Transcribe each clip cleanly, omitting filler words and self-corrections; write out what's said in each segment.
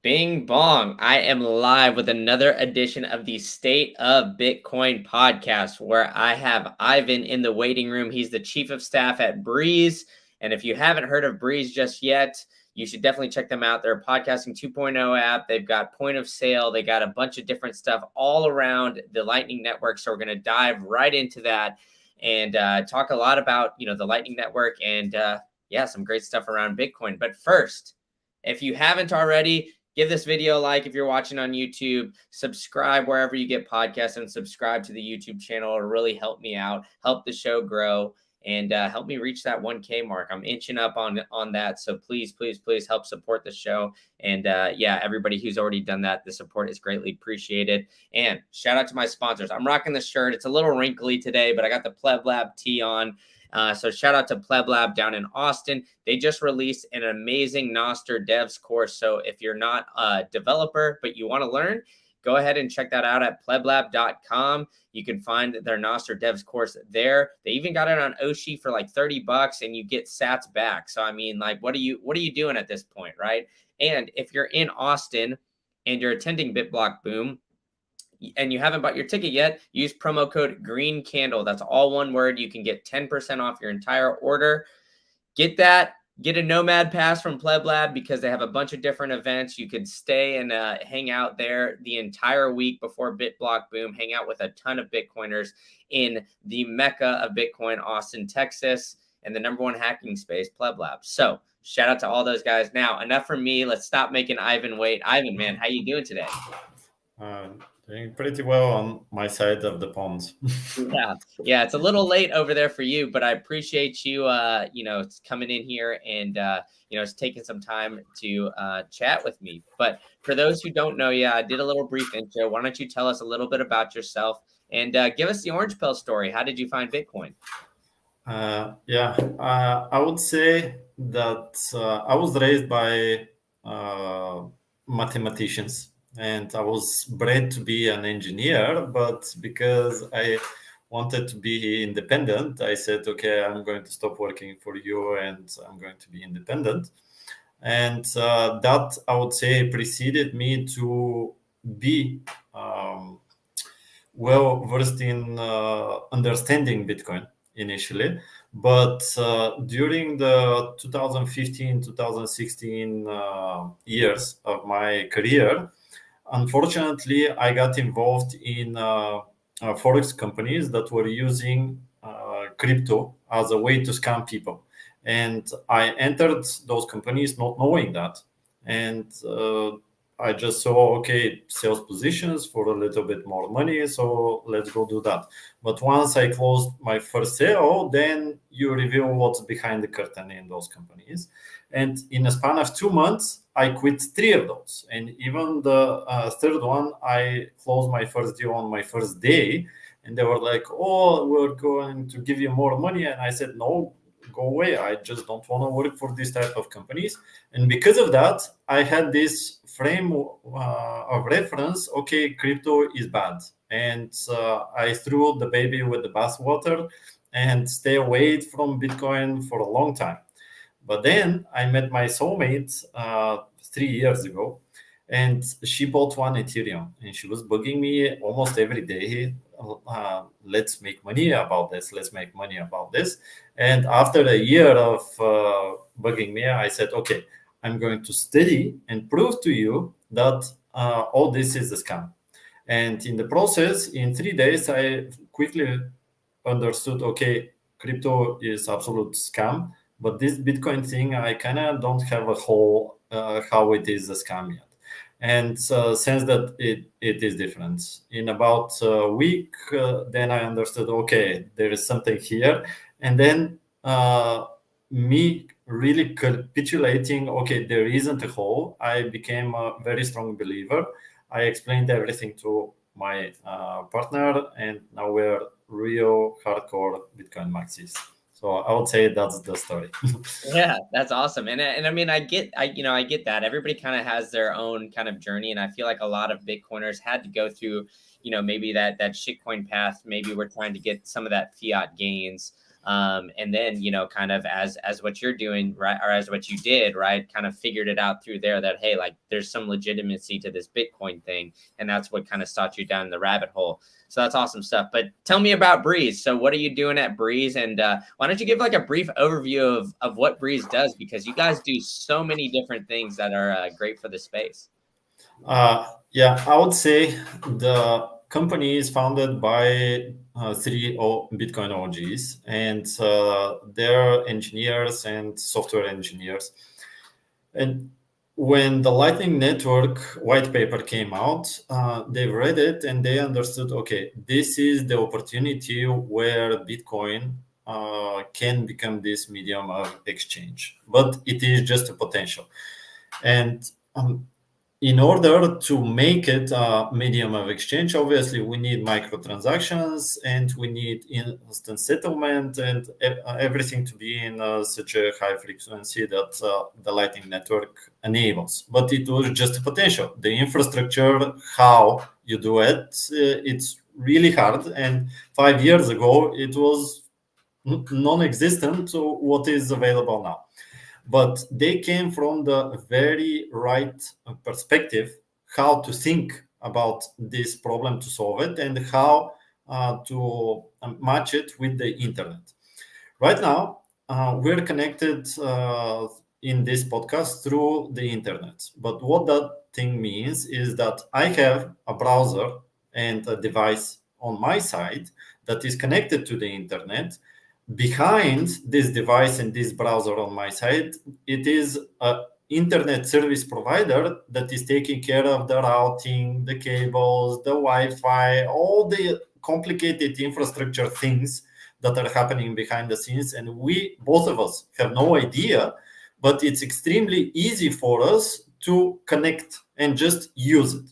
Bing bong. I am live with another edition of the State of Bitcoin podcast where I have Ivan in the waiting room. He's the chief of staff at Breez. And if you haven't heard of Breez just yet, you should definitely check them out. They're a podcasting 2.0 app. They've got point of sale. They got a bunch of different stuff all around the Lightning Network. So we're going to dive right into that and talk a lot about, the Lightning Network and some great stuff around Bitcoin. But first, if you haven't already, give this video a like if you're watching on YouTube. Subscribe wherever you get podcasts and subscribe to the YouTube channel. It'll really help me out, help the show grow, and help me reach that 1K mark. I'm inching up on that. So please help support the show. And everybody who's already done that, the support is greatly appreciated. And shout out to my sponsors. I'm rocking the shirt. It's a little wrinkly today, but I got the Pleb Lab tee on. So shout out to Pleb Lab down in Austin. They just released an amazing Nostr devs course. So if you're not a developer, but you want to learn, go ahead and check that out at pleblab.com. You can find their Nostr devs course there. They even got it on Oshi for like $30 and you get sats back. So, I mean, like, what are you doing at this point, right? And if you're in Austin and you're attending BitBlock Boom, and you haven't bought your ticket yet, use promo code Green Candle. That's all one word. You can get 10% off your entire order. Get that. Get a Nomad Pass from Pleb Lab because they have a bunch of different events. You could stay and hang out there the entire week before BitBlock Boom. Hang out with a ton of Bitcoiners in the Mecca of Bitcoin, Austin, Texas, and the number one hacking space, Pleb Lab. So shout out to all those guys. Now, enough from me. Let's stop making Ivan wait. Ivan, man, how you doing today? Doing pretty well on my side of the pond. Yeah, it's a little late over there for you, but I appreciate you, coming in here and, taking some time to chat with me. But for those who don't know you, I did a little brief intro. Why don't you tell us a little bit about yourself and give us the Orange Pill story? How did you find Bitcoin? I would say that I was raised by mathematicians. And I was bred to be an engineer, but because I wanted to be independent, I said, okay, I'm going to stop working for you and I'm going to be independent. And that, I would say, preceded me to be well versed in understanding Bitcoin initially. But during the 2015-2016 years of my career, unfortunately, I got involved in forex companies that were using crypto as a way to scam people. And I entered those companies not knowing that. And I just saw, okay, sales positions for a little bit more money, so let's go do that. But once I closed my first sale, then you reveal what's behind the curtain in those companies. And in a span of 2 months, I quit 3 of those. And even the third one, I closed my first deal on my first day. And they were like, oh, we're going to give you more money. And I said, no, go away. I just don't want to work for this type of companies. And because of that, I had this frame of reference. Okay, crypto is bad. And I threw the baby with the bathwater and stay away from Bitcoin for a long time. But then I met my soulmate 3 years ago, and she bought 1 Ethereum, and she was bugging me almost every day. Let's make money about this. Let's make money about this. And after a year of bugging me, I said, okay, I'm going to study and prove to you that all this is a scam. And in the process, in 3 days, I quickly understood, okay, crypto is absolute scam. But this Bitcoin thing, I kind of don't have a whole how it is a scam yet. And since that it is different. In about a week, then I understood, okay, there is something here. And then me really capitulating, okay, there isn't a hole. I became a very strong believer. I explained everything to my partner, and now we're real hardcore Bitcoin maxis. So I would say that's the story. Yeah, that's awesome. And I mean, I get that. Everybody kind of has their own kind of journey. And I feel like a lot of Bitcoiners had to go through, maybe that shitcoin path. Maybe we're trying to get some of that fiat gains. And then, kind of as what you're doing, right, or as what you did, right, kind of figured it out through there that, hey, like there's some legitimacy to this Bitcoin thing, and that's what kind of started you down the rabbit hole. So that's awesome stuff. But tell me about Breez. So what are you doing at Breez? And why don't you give like a brief overview of what Breez does? Because you guys do so many different things that are great for the space. Yeah, I would say the company is founded by three Bitcoin OGs, and they're engineers and software engineers. And when the Lightning Network white paper came out, they read it and they understood, okay, this is the opportunity where Bitcoin can become this medium of exchange, but it is just a potential. And in order to make it a medium of exchange, obviously we need microtransactions and we need instant settlement and everything to be in such a high frequency that the Lightning Network enables. But it was just a potential. The infrastructure, how you do it, it's really hard. And 5 years ago, it was non-existent to what is available now. But they came from the very right perspective how to think about this problem to solve it and how to match it with the internet. Right now, we're connected in this podcast through the internet. But what that thing means is that I have a browser and a device on my side that is connected to the internet. Behind this device and this browser on my side, it is a internet service provider that is taking care of the routing, the cables, the Wi-Fi, all the complicated infrastructure things that are happening behind the scenes. And we, both of us, have no idea, but it's extremely easy for us to connect and just use it.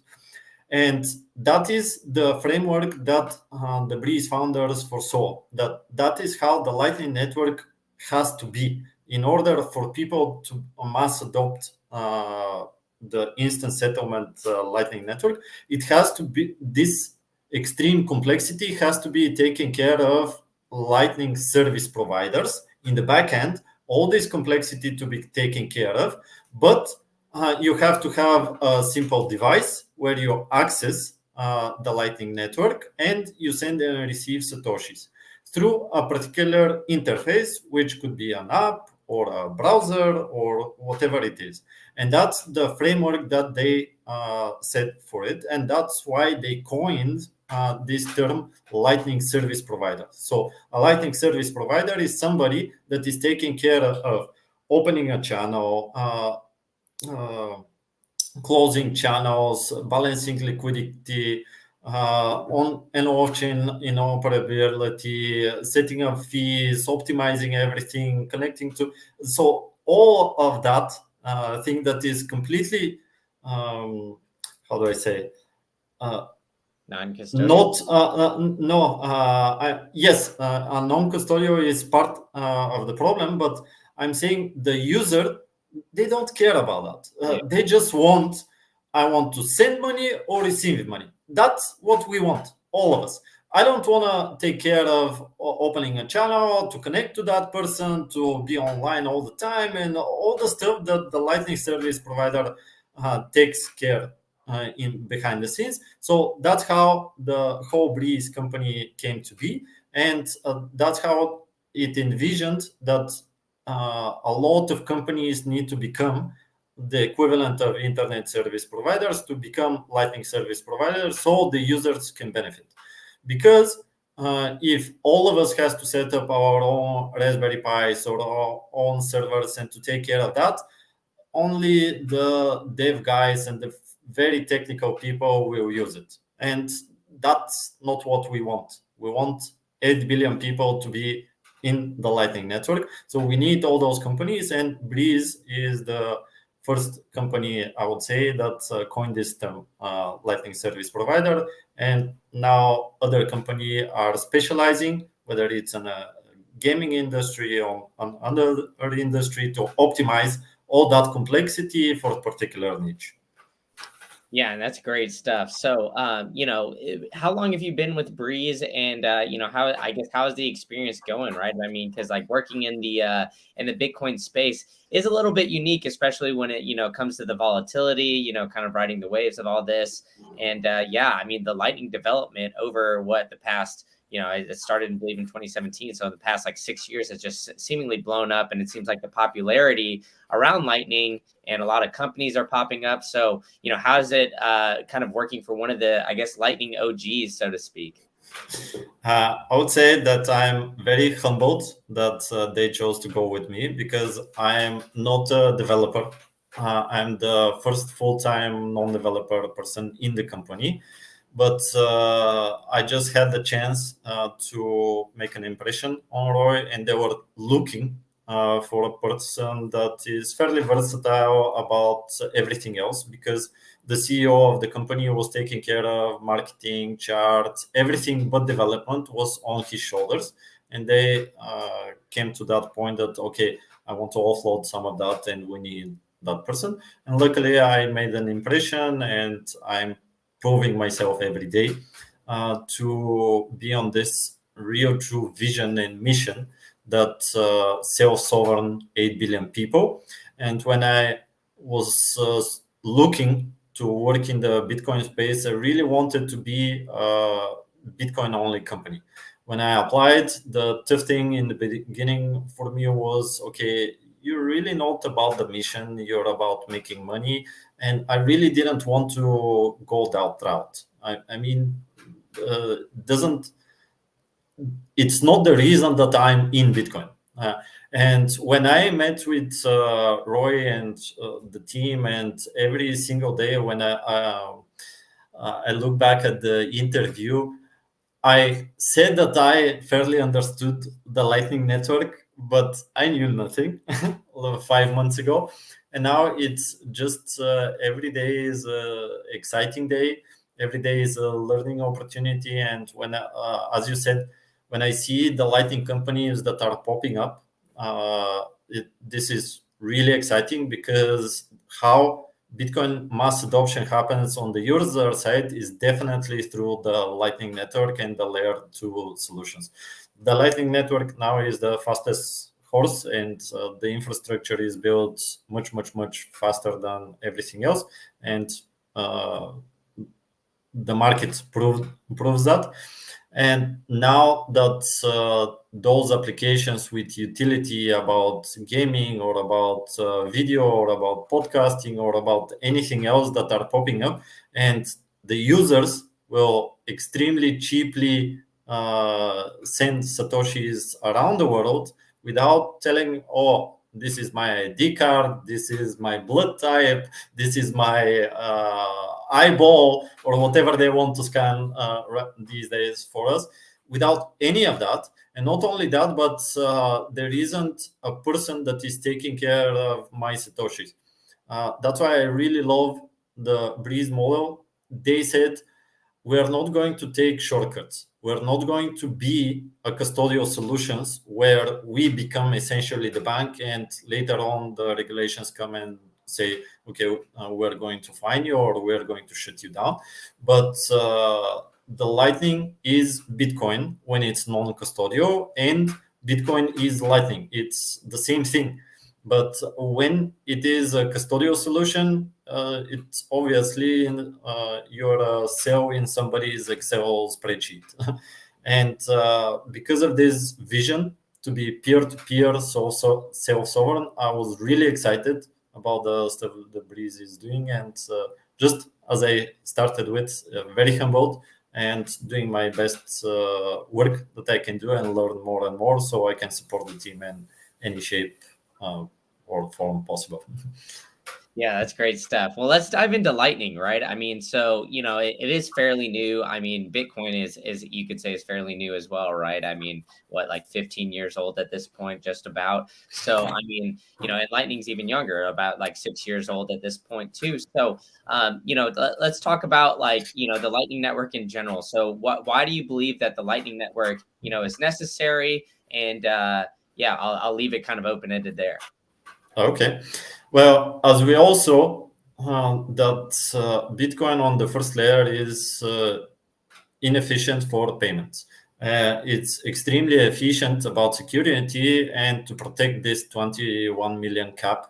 And that is the framework that the Breez founders foresaw. That is how the Lightning Network has to be in order for people to mass adopt the instant settlement Lightning Network. It has to be this extreme complexity has to be taken care of Lightning service providers in the back end. All this complexity to be taken care of, but you have to have a simple device where you access the Lightning Network and you send and receive Satoshis through a particular interface, which could be an app or a browser or whatever it is. And that's the framework that they set for it. And that's why they coined this term Lightning Service Provider. So a Lightning Service Provider is somebody that is taking care of opening a channel, closing channels, balancing liquidity, on and off chain interoperability, setting up fees, optimizing everything, connecting to. So all of that thing that is completely, how do I say? Non-custodial? Not no. Yes, a non-custodial is part of the problem, but I'm saying the user, they don't care about that. They just want, I want to send money or receive money. That's what we want, all of us. I don't want to take care of opening a channel to connect to that person, to be online all the time, and all the stuff that the Lightning service provider takes care in behind the scenes. So that's how the whole Breez company came to be, and that's how it envisioned that a lot of companies need to become the equivalent of internet service providers to become Lightning service providers, so the users can benefit. Because if all of us has to set up our own Raspberry Pis or our own servers and to take care of that, only the dev guys and the very technical people will use it. And that's not what we want. We want 8 billion people to be in the Lightning Network. So we need all those companies, and Breez is the first company, I would say, that coined this term, Lightning Service Provider. And now other companies are specializing, whether it's in a gaming industry or another industry, to optimize all that complexity for a particular niche. Yeah, and that's great stuff. So, how long have you been with Breeze, and how I guess how is the experience going, right? I mean, because like working in the Bitcoin space is a little bit unique, especially when it comes to the volatility, kind of riding the waves of all this. And yeah, I mean, the Lightning development over what the past it started, I believe, in 2017. So the past like 6 years has just seemingly blown up, and it seems like the popularity around Lightning and a lot of companies are popping up. So, how's it kind of working for one of the, I guess, Lightning OGs, so to speak? I would say that I'm very humbled that they chose to go with me because I'm not a developer. I'm the first full-time non-developer person in the company, but I just had the chance to make an impression on Roy, and they were looking for a person that is fairly versatile about everything else because the CEO of the company was taking care of marketing, charts, everything but development was on his shoulders. And they came to that point that, okay, I want to offload some of that and we need that person. And luckily, I made an impression and I'm proving myself every day to be on this real true vision and mission that self-sovereign 8 billion people. And when I was looking to work in the Bitcoin space, I really wanted to be a Bitcoin only company. When I applied, the tough thing in the beginning for me was, okay, you're really not about the mission, you're about making money. And I really didn't want to go that route. I mean, doesn't it's not the reason that I'm in Bitcoin. And when I met with Roy and the team, and every single day when I look back at the interview, I said that I fairly understood the Lightning Network, but I knew nothing 5 months ago. And now it's just every day is an exciting day. Every day is a learning opportunity. And as you said, when I see the Lightning companies that are popping up, this is really exciting because how Bitcoin mass adoption happens on the user side is definitely through the Lightning Network and the layer 2 solutions. The Lightning Network now is the fastest horse, and the infrastructure is built much, much, much faster than everything else. And uh, the market proves that. And now that those applications with utility about gaming or about video or about podcasting or about anything else that are popping up, and the users will extremely cheaply send satoshis around the world without telling, oh, this is my ID card, this is my blood type, this is my eyeball, or whatever they want to scan these days for us, without any of that. And not only that, but there isn't a person that is taking care of my satoshis. That's why I really love the Breeze model. They said we are not going to take shortcuts. We're not going to be a custodial solutions where we become essentially the bank, and later on the regulations come and say, okay, we're going to fine you or we're going to shut you down. But the Lightning is Bitcoin when it's non-custodial, and Bitcoin is Lightning. It's the same thing. But when it is a custodial solution, it's obviously you're a cell in somebody's Excel spreadsheet. And because of this vision to be peer-to-peer, so self-sovereign, I was really excited about the stuff that Breeze is doing. And just as I started with, very humbled and doing my best work that I can do and learn more and more so I can support the team in any shape uh, or form possible. Yeah, that's great stuff. Well, let's dive into Lightning, right? I mean, so it is fairly new. I mean, Bitcoin is you could say is fairly new as well, right? I mean, what, like 15 years old at this point, just about. So, I mean, and Lightning's even younger, about like 6 years old at this point too. So, let's talk about like the Lightning Network in general. So, why do you believe that the Lightning Network is necessary? And yeah, I'll leave it kind of open ended there. Okay. Well, as we also that Bitcoin on the first layer is inefficient for payments. It's extremely efficient about security and to protect this 21 million cap.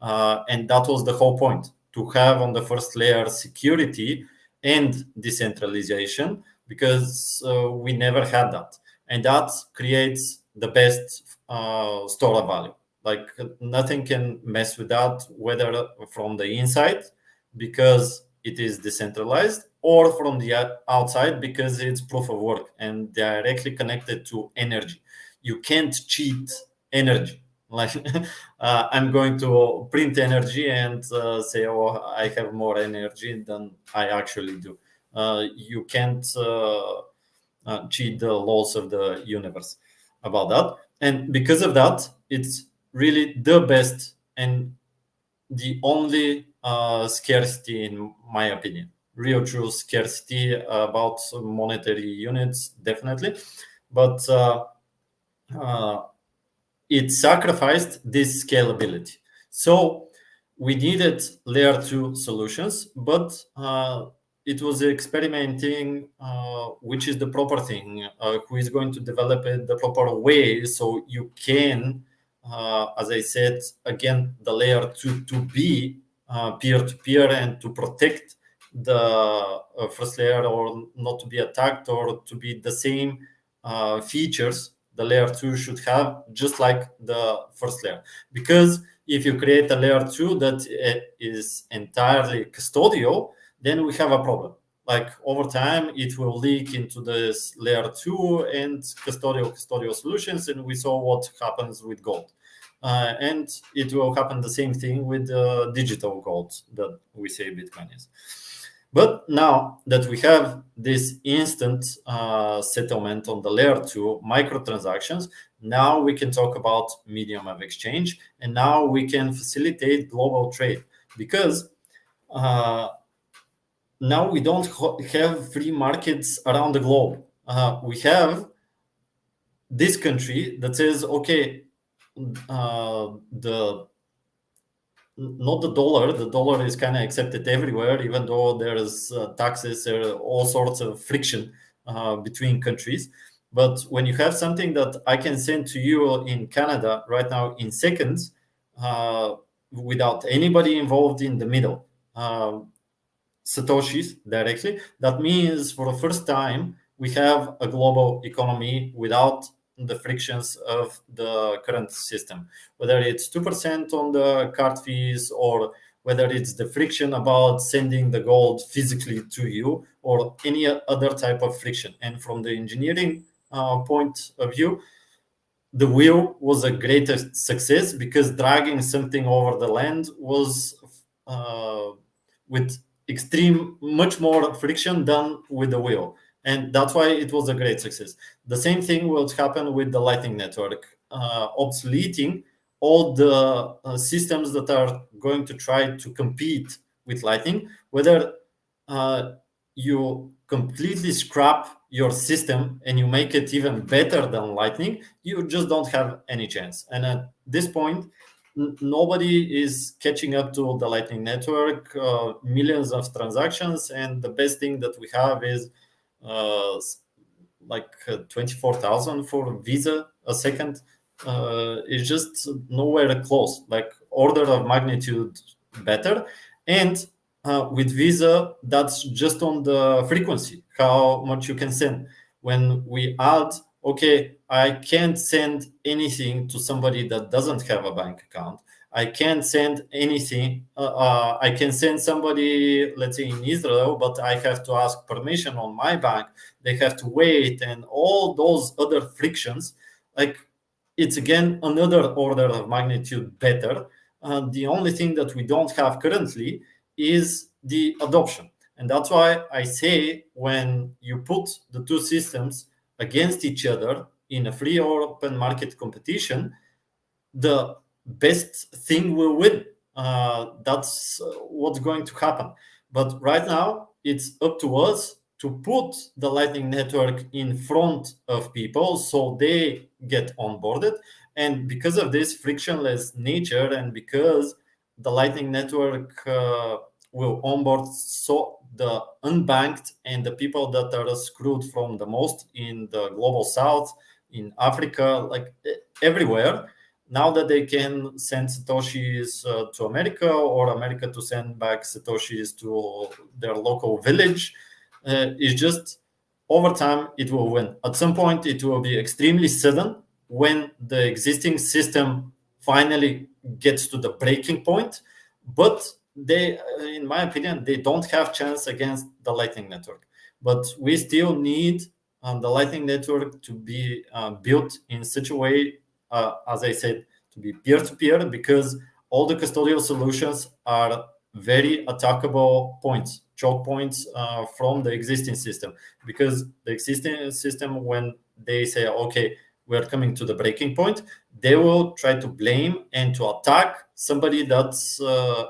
And that was the whole point, to have on the first layer security and decentralization, because we never had that. And that creates the best store of value. Like nothing can mess with that, whether from the inside, because it is decentralized, or from the outside, because it's proof of work and directly connected to energy. You can't cheat energy. Like I'm going to print energy and say, oh, I have more energy than I actually do. You can't cheat the laws of the universe about that. And because of that, it's really the best and the only scarcity, in my opinion, real true scarcity about monetary units, definitely. But uh, it sacrificed this scalability. So we needed layer two solutions, but it was experimenting which is the proper thing, who is going to develop it the proper way, so you can, as I said, again, the layer two to be peer to peer and to protect the first layer, or not to be attacked, or to be the same features the layer 2 should have, just like the first layer. Because if you create a layer 2 that is entirely custodial, then we have a problem. Like over time, it will leak into this layer 2 and custodial solutions, and we saw what happens with gold. And it will happen the same thing with digital gold that we say Bitcoin is. But now that we have this instant settlement on the layer 2 microtransactions, now we can talk about medium of exchange, and now we can facilitate global trade, because now we don't have free markets around the globe. We have this country that says, okay, the not the dollar is kind of accepted everywhere, even though there's taxes or all sorts of friction between countries. But when you have something that I can send to you in Canada right now in seconds, without anybody involved in the middle, satoshis directly, that means for the first time we have a global economy without the frictions of the current system, whether it's 2% on the card fees, or whether it's the friction about sending the gold physically to you, or any other type of friction. And from the engineering point of view, the wheel was a great success, because dragging something over the land was with extreme much more friction than with the wheel, and that's why it was a great success. The same thing will happen with the Lightning Network, obsoleting all the systems that are going to try to compete with Lightning. Whether you completely scrap your system and you make it even better than Lightning, you just don't have any chance. And at this point, nobody is catching up to the Lightning Network, millions of transactions, and the best thing that we have is like 24,000 for Visa a second. It's just nowhere close, like order of magnitude better. And with Visa, that's just on the frequency, how much you can send. When we add, okay, I can't send anything to somebody that doesn't have a bank account. I can't send anything. I can send somebody, let's say in Israel, but I have to ask permission on my bank. They have to wait, and all those other frictions. Like, it's again another order of magnitude better. The only thing that we don't have currently is the adoption. And that's why I say, when you put the two systems against each other in a free or open market competition, the best thing will win. That's what's going to happen. But right now, it's up to us to put the Lightning Network in front of people so they get onboarded. And because of this frictionless nature, and because the Lightning Network will onboard so the unbanked and the people that are screwed from the most in the global south, in Africa, like everywhere. Now that they can send satoshis to America, or America to send back satoshis to their local village, it's just over time it will win. At some point, it will be extremely sudden when the existing system finally gets to the breaking point. But they, in my opinion, they don't have chance against the Lightning Network. But we still need the Lightning Network to be built in such a way, as I said, to be peer-to-peer, because all the custodial solutions are very attackable points, choke points from the existing system. Because the existing system, when they say, okay, we're coming to the breaking point, they will try to blame and to attack somebody that's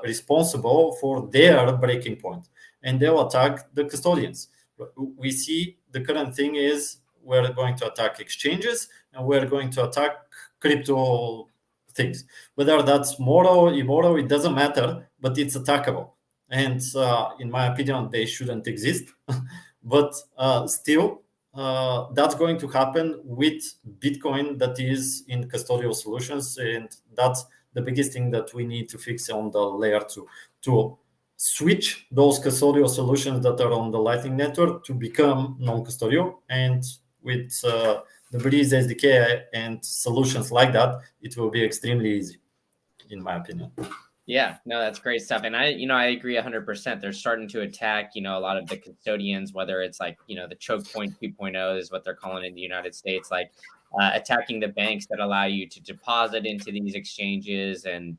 responsible for their breaking point, and they'll attack the custodians. We see the current thing is we're going to attack exchanges, and we're going to attack crypto things. Whether that's moral, immoral, it doesn't matter, but it's attackable. And in my opinion, they shouldn't exist. But still, that's going to happen with Bitcoin that is in custodial solutions. And that's the biggest thing that we need to fix on the layer two, to switch those custodial solutions that are on the Lightning Network to become non-custodial. And with the Breez SDK and solutions like that, it will be extremely easy, in my opinion. Yeah, no, that's great stuff. And I agree 100%. They're starting to attack, a lot of the custodians, whether it's like, the choke point 2.0 is what they're calling it in the United States, like attacking the banks that allow you to deposit into these exchanges, and,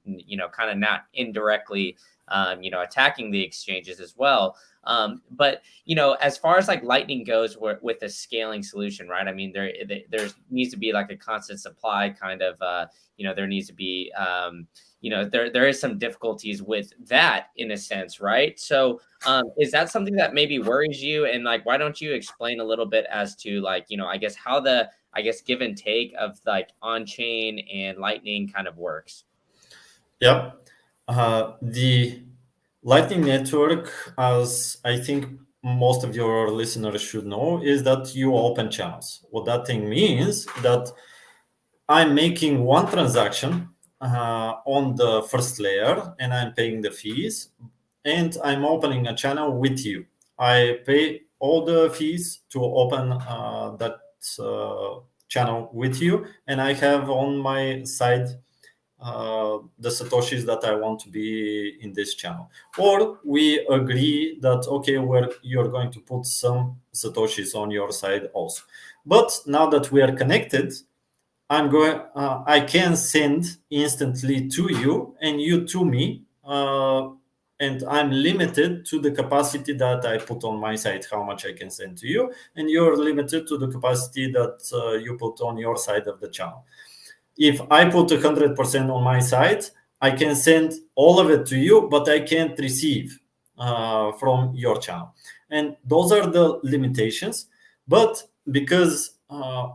kind of not indirectly, attacking the exchanges as well. But, as far as like Lightning goes with a scaling solution, right? I mean, there needs to be like a constant supply kind of, there needs to be, there is some difficulties with that in a sense, right? So is that something that maybe worries you? And like, why don't you explain a little bit as to like, I guess how the, give and take of like on-chain and Lightning kind of works? Yeah. The Lightning Network, as I think most of your listeners should know, is that you open channels. What that thing means that I'm making one transaction on the first layer, and I'm paying the fees, and I'm opening a channel with you. I pay all the fees to open that channel with you, and I have on my side the satoshis that I want to be in this channel. Or we agree that okay, you're going to put some satoshis on your side also. But now that we are connected, I can send instantly to you and you to me, and I'm limited to the capacity that I put on my side, how much I can send to you, and you're limited to the capacity that you put on your side of the channel. If I put 100% on my side, I can send all of it to you, but I can't receive from your channel. And those are the limitations. But because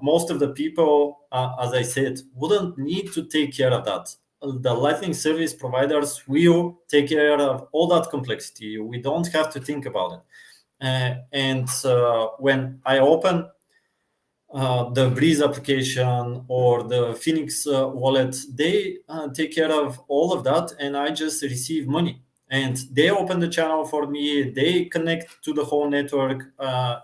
most of the people, as I said, wouldn't need to take care of that. The Lightning service providers will take care of all that complexity. We don't have to think about it. And when I open the Breez application or the Phoenix wallet, they take care of all of that, and I just receive money. And they open the channel for me, they connect to the whole network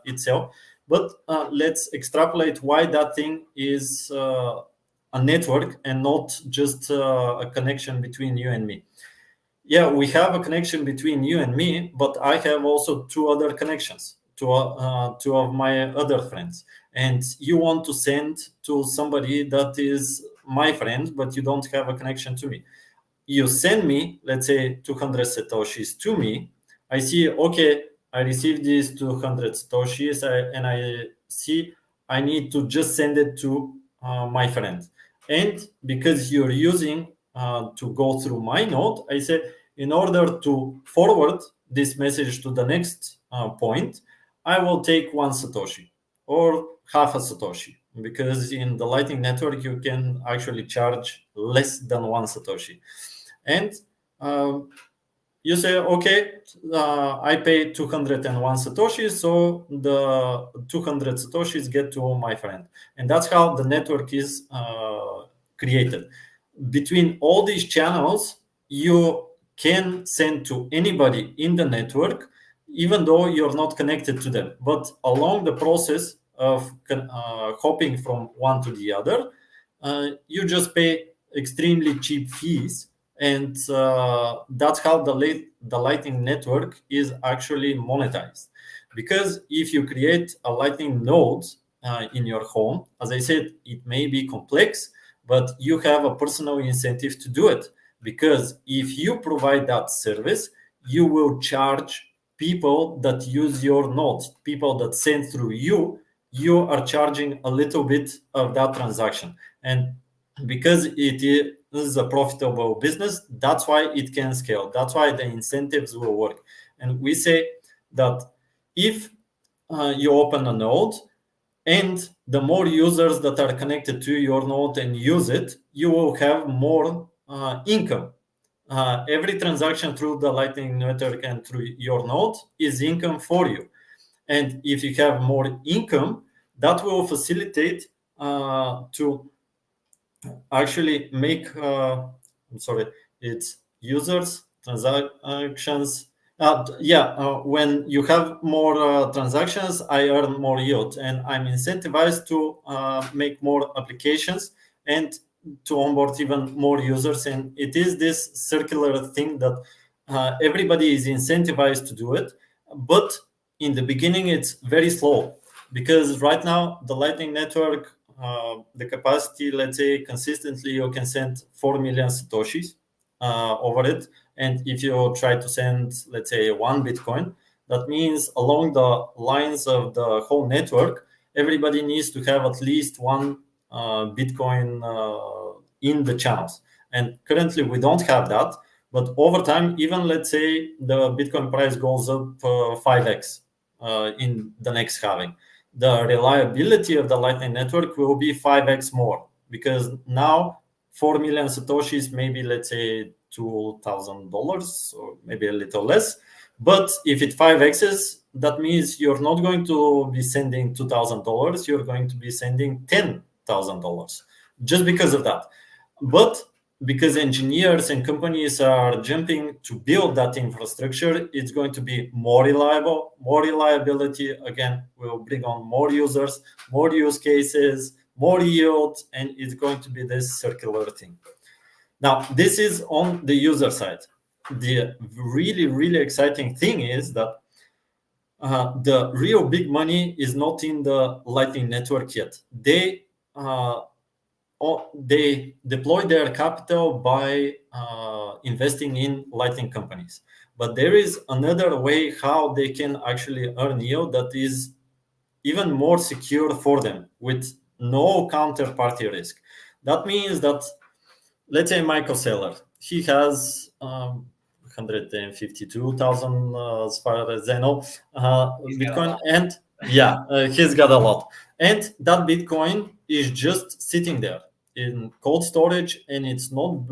itself. But let's extrapolate why that thing is a network and not just a connection between you and me. Yeah, we have a connection between you and me, but I have also two other connections, two of my other friends. And you want to send to somebody that is my friend, but you don't have a connection to me. You send me, let's say, 200 satoshis to me. I see, okay, I received these 200 satoshis, and I see I need to just send it to my friend. And because you're using to go through my node, I say, in order to forward this message to the next point, I will take one satoshi or half a satoshi, because in the Lightning Network you can actually charge less than one satoshi. And um, you say, okay, I pay 201 satoshis, so the 200 satoshis get to my friend. And that's how the network is created. Between all these channels, you can send to anybody in the network, even though you're not connected to them. But along the process of hopping from one to the other, you just pay extremely cheap fees, and that's how the Lightning Network is actually monetized. Because if you create a Lightning node in your home, as I said, it may be complex, but you have a personal incentive to do it. Because if you provide that service, you will charge people that use your nodes, people that send through you. You are charging a little bit of that transaction. And because it is a profitable business, that's why it can scale. That's why the incentives will work. And we say that if you open a node, and the more users that are connected to your node and use it, you will have more income. Every transaction through the Lightning Network and through your node is income for you. And if you have more income, that will facilitate to actually make I'm sorry, it's users transactions. When you have more transactions, I earn more yield, and I'm incentivized to make more applications and to onboard even more users. And it is this circular thing that everybody is incentivized to do it, but in the beginning it's very slow, because right now the Lightning Network, the capacity, let's say consistently you can send 4 million satoshis over it. And if you try to send, let's say, 1 Bitcoin, that means along the lines of the whole network, everybody needs to have at least 1 Bitcoin in the channels. And currently we don't have that. But over time, even let's say the Bitcoin price goes up 5x in the next halving, the reliability of the Lightning Network will be 5x more, because now 4 million satoshis, maybe let's say $2,000 or maybe a little less. But if it 5x's, that means you're not going to be sending $2,000, you're going to be sending $10,000 just because of that. But because engineers and companies are jumping to build that infrastructure, it's going to be more reliable. More reliability, again, will bring on more users, more use cases, more yield, and it's going to be this circular thing. Now, this is on the user side. The really, really exciting thing is that the real big money is not in the Lightning Network yet. They deploy their capital by investing in Lightning companies. But there is another way how they can actually earn yield that is even more secure for them, with no counterparty risk. That means that, let's say, Michael Saylor, he has 152,000, as far as I know, Bitcoin, and he's got a lot. And that Bitcoin is just sitting there in cold storage, and it's not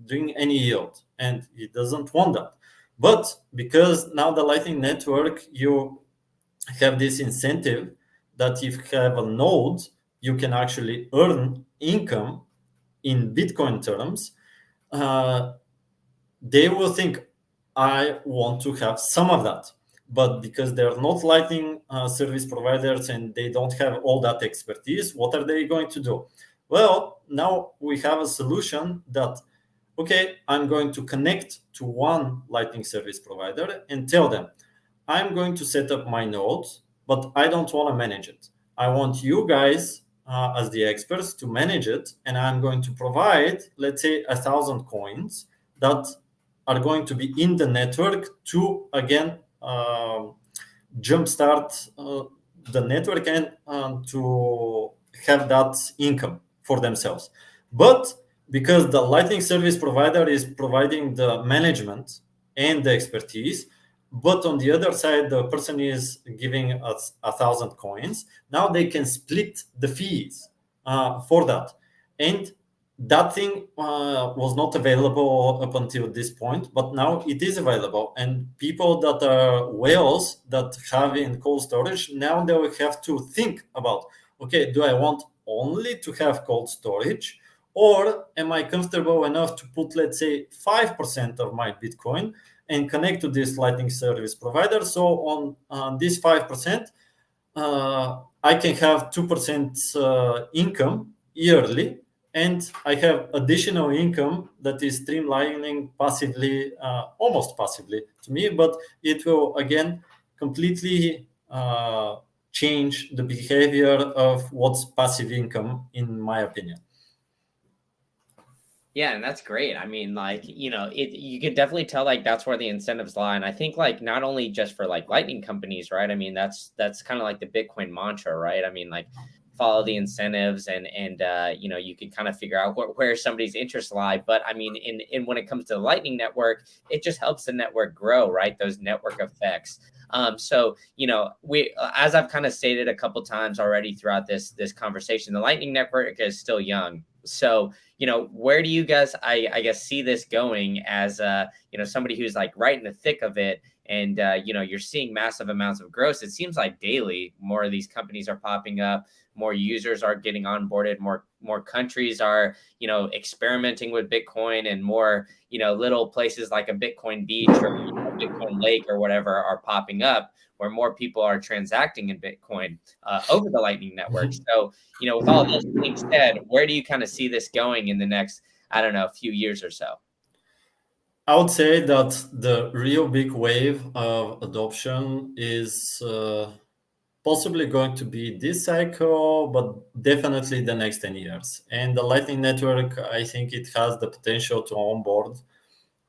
doing any yield, and he doesn't want that. But because now the Lightning Network, you have this incentive that if you have a node, you can actually earn income in Bitcoin terms. uh, they will think, I want to have some of that. But because they're not Lightning service providers and they don't have all that expertise, what are they going to do? Well, now we have a solution that, okay, I'm going to connect to one Lightning service provider and tell them, I'm going to set up my node, but I don't want to manage it. I want you guys as the experts to manage it, and I'm going to provide, let's say, 1,000 coins that are going to be in the network to again jumpstart the network and to have that income for themselves. But because the Lightning service provider is providing the management and the expertise, but on the other side, the person is giving us 1,000 coins. Now they can split the fees for that. And that thing was not available up until this point, but now it is available. And people that are whales that have in cold storage, now they will have to think about, okay, do I want only to have cold storage, or am I comfortable enough to put, let's say, 5% of my Bitcoin and connect to this Lightning service provider? So on this 5%, I can have 2% income yearly, and I have additional income that is streamlining passively, almost passively to me, but it will again completely change the behavior of what's passive income, in my opinion. Yeah, and that's great. I mean, like, you could definitely tell like that's where the incentives lie. And I think like not only just for like lightning companies, right? I mean, that's kind of like the Bitcoin mantra, right? I mean, like follow the incentives and you can kind of figure out where somebody's interests lie. But I mean, in when it comes to the Lightning Network, it just helps the network grow, right? Those network effects. So we, as I've kind of stated a couple times already throughout this conversation, the Lightning Network is still young. So where do you guys, I guess, see this going as, somebody who's like right in the thick of it, and, you're seeing massive amounts of growth. It seems like daily more of these companies are popping up, more users are getting onboarded, more countries are, experimenting with Bitcoin, and more, little places like a Bitcoin beach or a Bitcoin lake or whatever are popping up, where more people are transacting in Bitcoin over the Lightning Network. So, with all this being said, where do you kind of see this going in the next, I don't know, few years or so? I would say that the real big wave of adoption is possibly going to be this cycle, but definitely the next 10 years. And the Lightning Network, I think it has the potential to onboard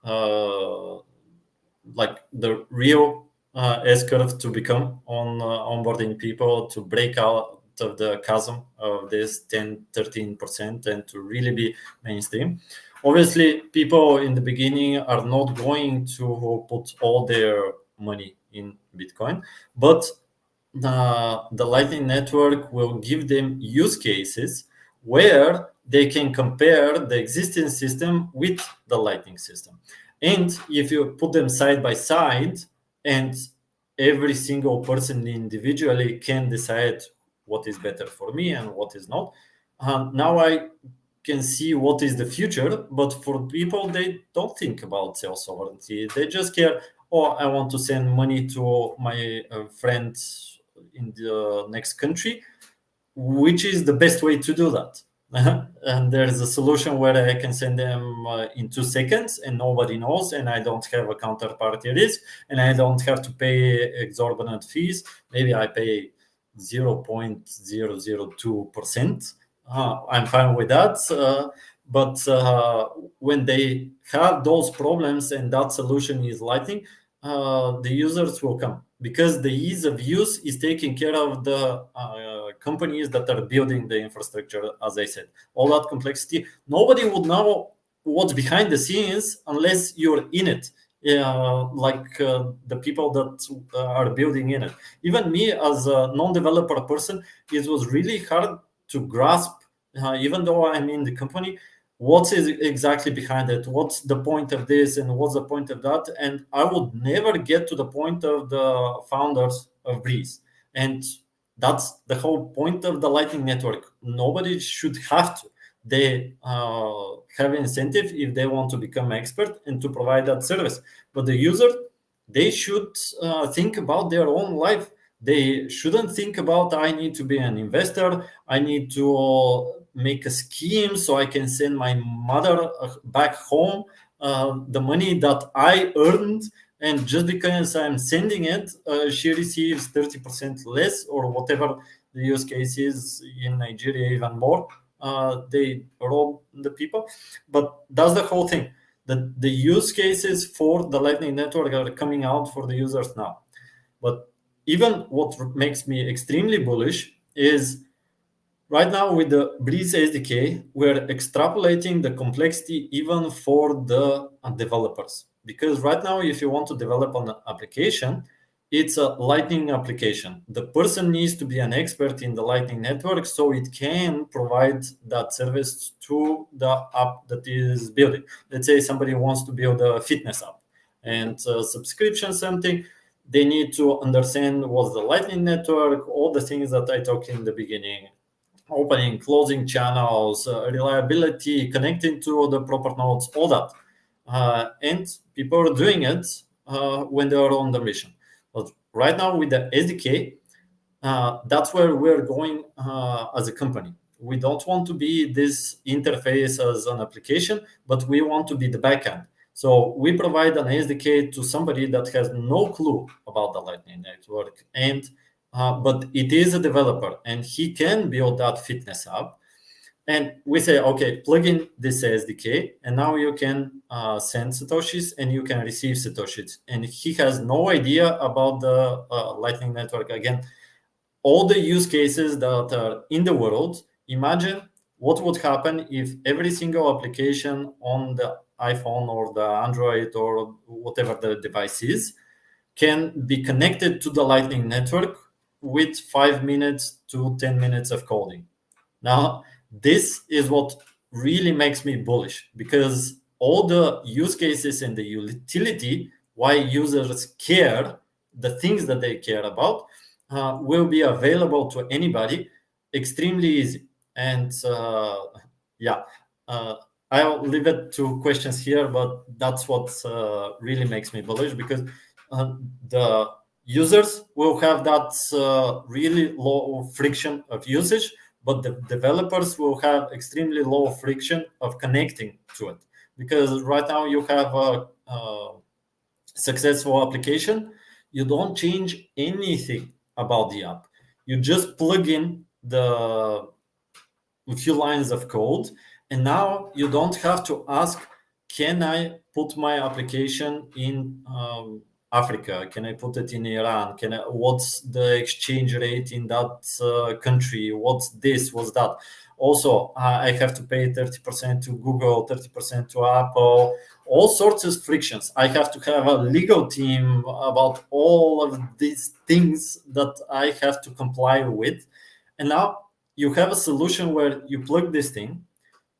uh, like the real S-curve to become on onboarding people, to break out of the chasm of this 10-13% and to really be mainstream. Obviously, people in the beginning are not going to put all their money in Bitcoin, but the Lightning Network will give them use cases where they can compare the existing system with the Lightning system. And if you put them side by side, and every single person individually can decide what is better for me and what is not, now I can see what is the future. But for people, they don't think about self sovereignty. They just care, oh, I want to send money to my friends in the next country. Which is the best way to do that? And there's a solution where I can send them in 2 seconds and nobody knows, and I don't have a counterparty risk, and I don't have to pay exorbitant fees. Maybe I pay 0.002%. I'm fine with that. But when they have those problems and that solution is Lightning, the users will come, because the ease of use is taking care of the companies that are building the infrastructure. As I said, all that complexity, nobody would know what's behind the scenes unless you're in it. Like the people that are building in it. Even me, as a non-developer person, it was really hard to grasp, even though I'm in the company, what is exactly behind it, what's the point of this and what's the point of that. And I would never get to the point of the founders of Breez. And that's the whole point of the Lightning Network. Nobody should have to. They have incentive if they want to become expert and to provide that service. But the user, they should think about their own life. They shouldn't think about, I need to be an investor, I need to make a scheme so I can send my mother back home the money that I earned, and just because I'm sending it, she receives 30% less, or whatever the use case is in Nigeria, even more. They rob the people, but that's the whole thing. The use cases for the Lightning Network are coming out for the users now. But even what makes me extremely bullish is, right now with the Breez SDK, we're extrapolating the complexity even for the developers. Because right now, if you want to develop an application, it's a Lightning application. The person needs to be an expert in the Lightning Network so it can provide that service to the app that is building. Let's say somebody wants to build a fitness app and subscription something. They need to understand what's the Lightning Network, all the things that I talked in the beginning, opening, closing channels, reliability, connecting to the proper nodes, all that. And people are doing it when they are on the mission. But right now with the SDK, that's where we're going as a company. We don't want to be this interface as an application, but we want to be the backend. So we provide an SDK to somebody that has no clue about the Lightning Network, and but it is a developer, and he can build that fitness app. And we say, okay, plug in this SDK, and now you can send satoshis and you can receive satoshis. And he has no idea about the Lightning Network. Again, all the use cases that are in the world. Imagine what would happen if every single application on the iPhone or the Android or whatever the device is can be connected to the Lightning Network with 5 minutes to 10 minutes of coding. Now, this is what really makes me bullish, because all the use cases and the utility, why users care, the things that they care about, will be available to anybody extremely easy. And yeah, uh, I'll leave it to questions here, but that's what really makes me bullish, because the users will have that really low friction of usage, but the developers will have extremely low friction of connecting to it. Because right now you have a successful application, you don't change anything about the app. You just plug in the few lines of code, and now you don't have to ask, can I put my application in Africa? Can I put it in Iran? What's the exchange rate in that country? What's this? What's that? Also, I have to pay 30% to Google, 30% to Apple, all sorts of frictions. I have to have a legal team about all of these things that I have to comply with. And now you have a solution where you plug this thing.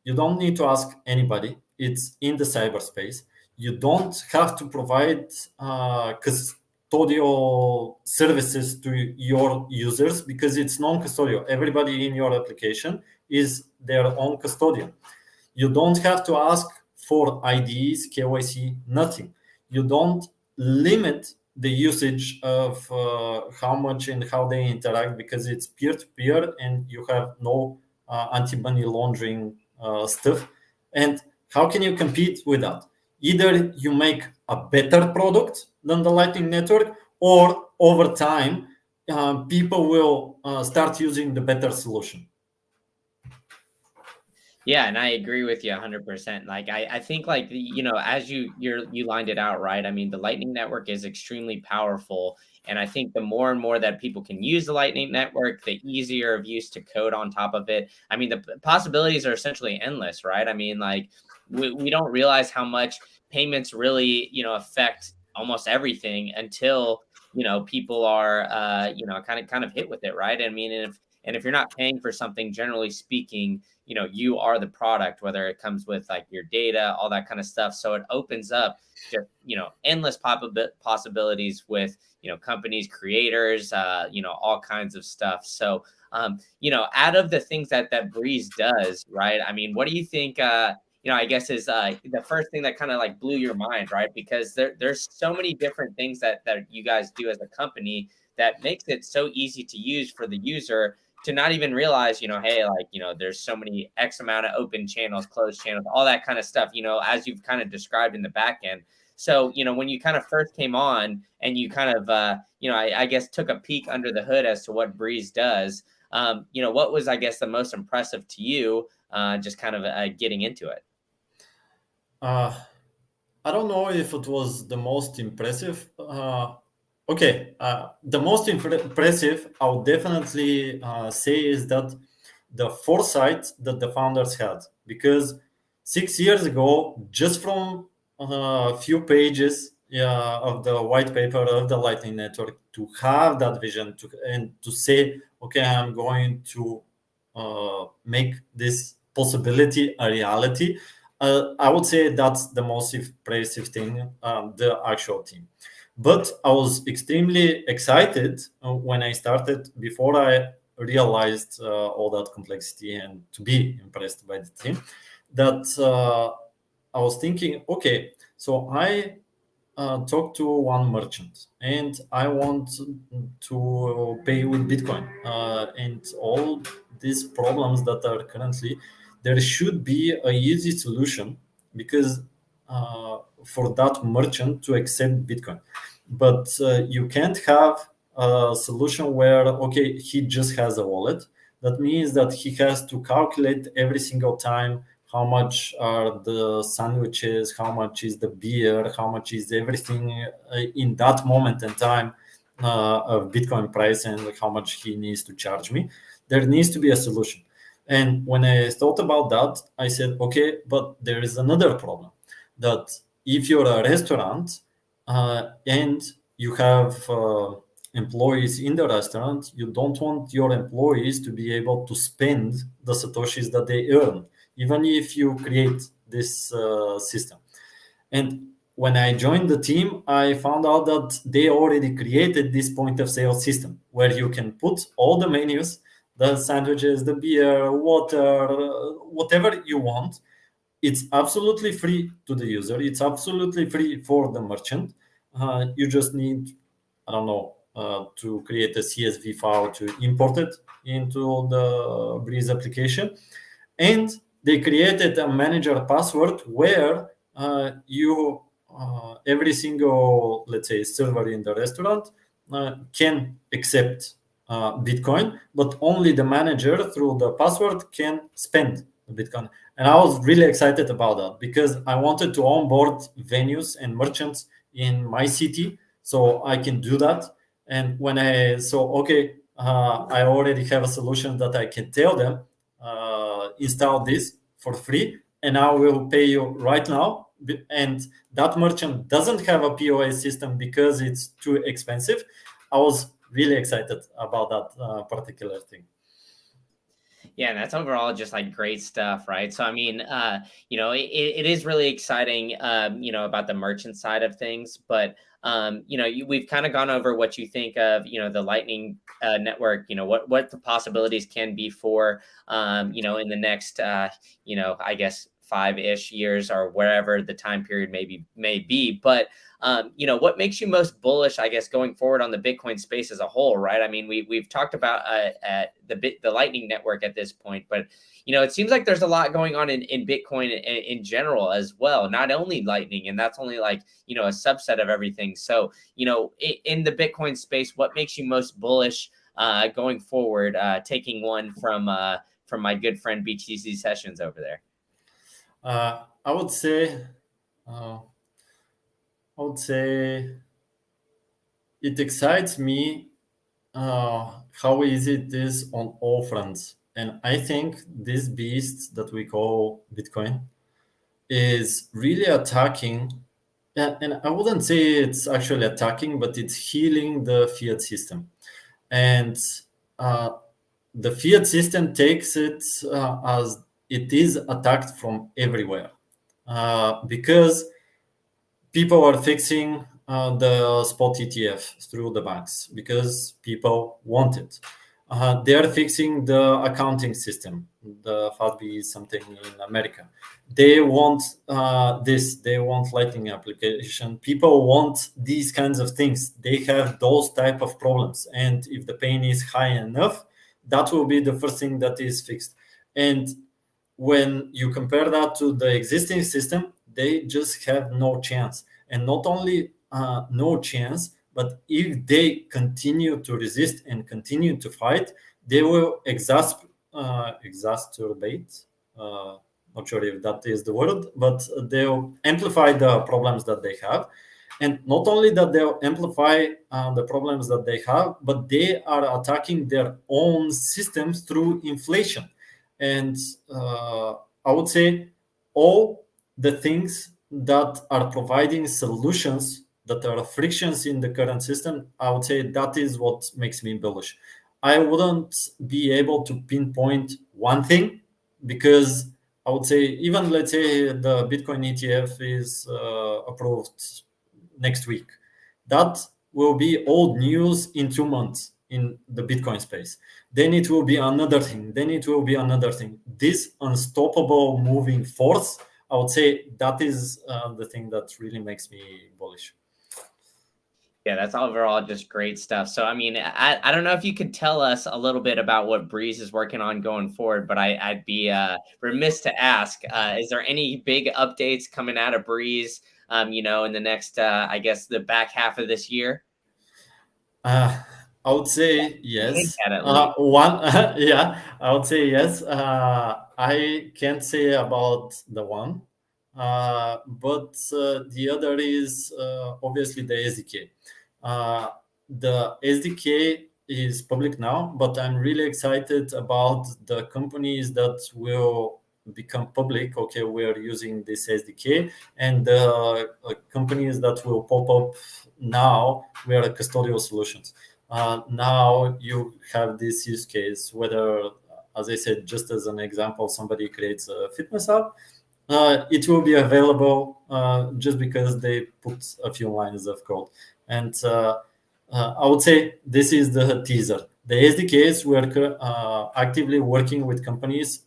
You don't need to ask anybody. It's in the cyberspace. You don't have to provide custodial services to your users, because it's non-custodial. Everybody in your application is their own custodian. You don't have to ask for IDs, KYC, nothing. You don't limit the usage of how much and how they interact, because it's peer-to-peer and you have no anti-money laundering stuff. And how can you compete with that? Either you make a better product than the Lightning Network, or over time, people will start using the better solution. Yeah, and I agree with you 100%. Like I think like as you lined it out, right? I mean, the Lightning Network is extremely powerful, and I think the more and more that people can use the Lightning Network, the easier of use to code on top of it. I mean, the possibilities are essentially endless, right? I mean, like we don't realize how much payments really, affect almost everything until, people are kind of hit with it, right? I mean, and if you're not paying for something, generally speaking, you are the product, whether it comes with like your data, all that kind of stuff. So it opens up just, endless possibilities with, companies, creators, all kinds of stuff. So, out of the things that Breez does, right? I mean, what do you think, I guess is the first thing that kind of like blew your mind, right? Because there's so many different things that you guys do as a company that makes it so easy to use for the user to not even realize, hey, like, there's so many X amount of open channels, closed channels, all that kind of stuff, as you've kind of described in the back end. So, when you kind of first came on and you kind of, I guess took a peek under the hood as to what Breez does, what was, I guess, the most impressive to you, just kind of getting into it? I don't know if it was the most impressive. Okay, the most impressive, I'll definitely say, is that the foresight that the founders had. Because 6 years ago, just from a few pages, yeah, of the white paper of the Lightning Network, to have that vision and to say, okay, I'm going to make this possibility a reality. I would say that's the most impressive thing, the actual team. But I was extremely excited when I started, before I realized all that complexity and to be impressed by the team, that I was thinking, okay, so I talk to one merchant and I want to pay with Bitcoin, and all these problems that are currently there, should be a easy solution, because for that merchant to accept Bitcoin. But you can't have a solution where, okay, he just has a wallet. That means that he has to calculate every single time how much are the sandwiches, how much is the beer, how much is everything in that moment in time of Bitcoin price, and how much he needs to charge me. There needs to be a solution. And when I thought about that, I said, okay, but there is another problem, that if you're a restaurant and you have employees in the restaurant, you don't want your employees to be able to spend the satoshis that they earn, even if you create this system. And when I joined the team, I found out that they already created this point of sale system where you can put all the menus, the sandwiches, the beer, water, whatever you want. It's absolutely free to the user. It's absolutely free for the merchant. You just need, I don't know, to create a CSV file to import it into the Breez application. And they created a manager password where you every single, let's say, server in the restaurant can accept Bitcoin, but only the manager through the password can spend Bitcoin. And I was really excited about that, because I wanted to onboard venues and merchants in my city so I can do that. And when I saw, okay, I already have a solution that I can tell them, install this for free, and I will pay you right now. And that merchant doesn't have a POS system because it's too expensive. I was really excited about that particular thing. Yeah, and that's overall just like great stuff, right? So I mean, it is really exciting, about the merchant side of things. But we've kind of gone over what you think of, the Lightning network. What the possibilities can be for, in the next, I guess 5-ish years or wherever the time period may be. But what makes you most bullish, I guess, going forward on the Bitcoin space as a whole, right? I mean, we've talked about at the Lightning Network at this point, but it seems like there's a lot going on in Bitcoin in general as well, not only Lightning, and that's only like a subset of everything. So in the Bitcoin space, what makes you most bullish going forward? Taking one from my good friend BTC Sessions over there. I would say, uh, I would say it excites me how easy it is on all fronts. And I think this beast that we call Bitcoin is really attacking. And I wouldn't say it's actually attacking, but it's healing the fiat system. And uh, the fiat system takes it as it is attacked from everywhere, because people are fixing the spot ETF through the banks because people want it. They are fixing the accounting system. The FATB is something in America. They want this. They want Lightning application. People want these kinds of things. They have those type of problems, and if the pain is high enough, that will be the first thing that is fixed. And when you compare that to the existing system, they just have no chance. And not only no chance, but if they continue to resist and continue to fight, they will exacerbate. Not sure if that is the word, but they'll amplify the problems that they have. And not only that, they'll amplify the problems that they have, but they are attacking their own systems through inflation. And I would say all the things that are providing solutions that are frictions in the current system, I would say that is what makes me bullish. I wouldn't be able to pinpoint one thing because I would say, even let's say the Bitcoin ETF is approved next week, that will be old news in 2 months in the Bitcoin space. Then it will be another thing. Then it will be another thing. This unstoppable moving force, I would say that is the thing that really makes me bullish. Yeah, that's overall just great stuff. So, I mean, I don't know if you could tell us a little bit about what Breeze is working on going forward, but I'd be remiss to ask. Is there any big updates coming out of Breeze? In the next, I guess, the back half of this year. Uh, I would say Hint yes. at least. One, yeah, I would say yes. I can't say about the one, but the other is obviously the SDK. The SDK is public now, but I'm really excited about the companies that will become public. Okay, we're using this SDK, and the companies that will pop up now, we are custodial solutions. Now you have this use case, whether, as I said, just as an example, somebody creates a fitness app, it will be available just because they put a few lines of code. And I would say this is the teaser. The SDKs, we're actively working with companies,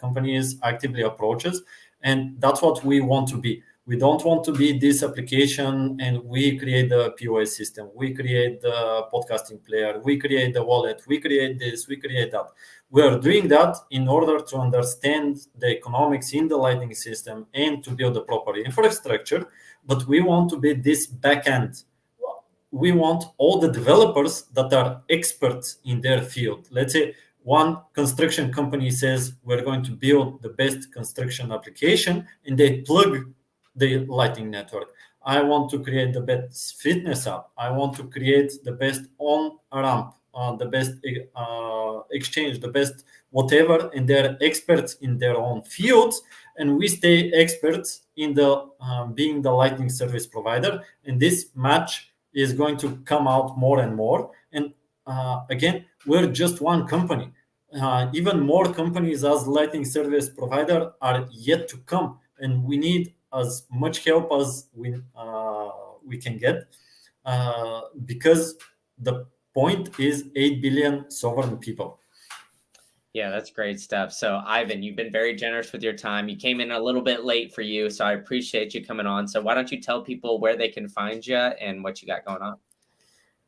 companies actively approaches, and that's what we want to be. We don't want to be this application and we create the POS system, we create the podcasting player, we create the wallet, we create this, we create that. We are doing that in order to understand the economics in the Lightning system and to build the proper infrastructure. But we want to be this backend. We want all the developers that are experts in their field. Let's say one construction company says we're going to build the best construction application, and they plug the Lightning Network. I want to create the best fitness app. I want to create the best on ramp, the best exchange, the best whatever, and they're experts in their own fields. And we stay experts in the being the Lightning service provider. And this match is going to come out more and more. And again, we're just one company. Even more companies as Lightning service provider are yet to come, and we need as much help as we can get, because the point is 8 billion sovereign people. Yeah, that's great stuff. So, Ivan, you've been very generous with your time. You came in a little bit late for you, so I appreciate you coming on. So, why don't you tell people where they can find you and what you got going on?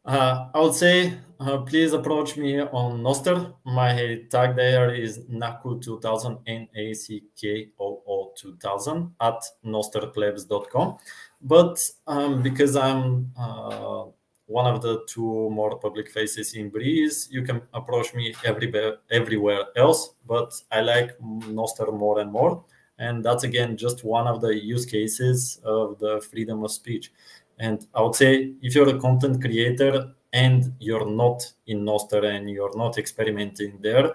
I would say please approach me on Noster. My tag there is Naku2000, Nackoo 2000 at nosterplebs.com. But because I'm one of the two more public faces in Breeze, you can approach me everywhere else. But I like Noster more and more. And that's again just one of the use cases of the freedom of speech. And I would say if you're a content creator and you're not in Noster and you're not experimenting there,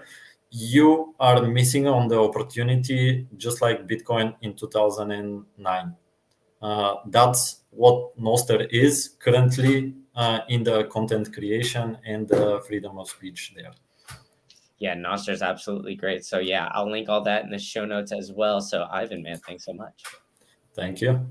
you are missing on the opportunity, just like Bitcoin in 2009. That's what Noster is currently in the content creation and the freedom of speech there. Yeah, Noster's absolutely great. So, yeah, I'll link all that in the show notes as well. So, Ivan, man, thanks so much. Thank you.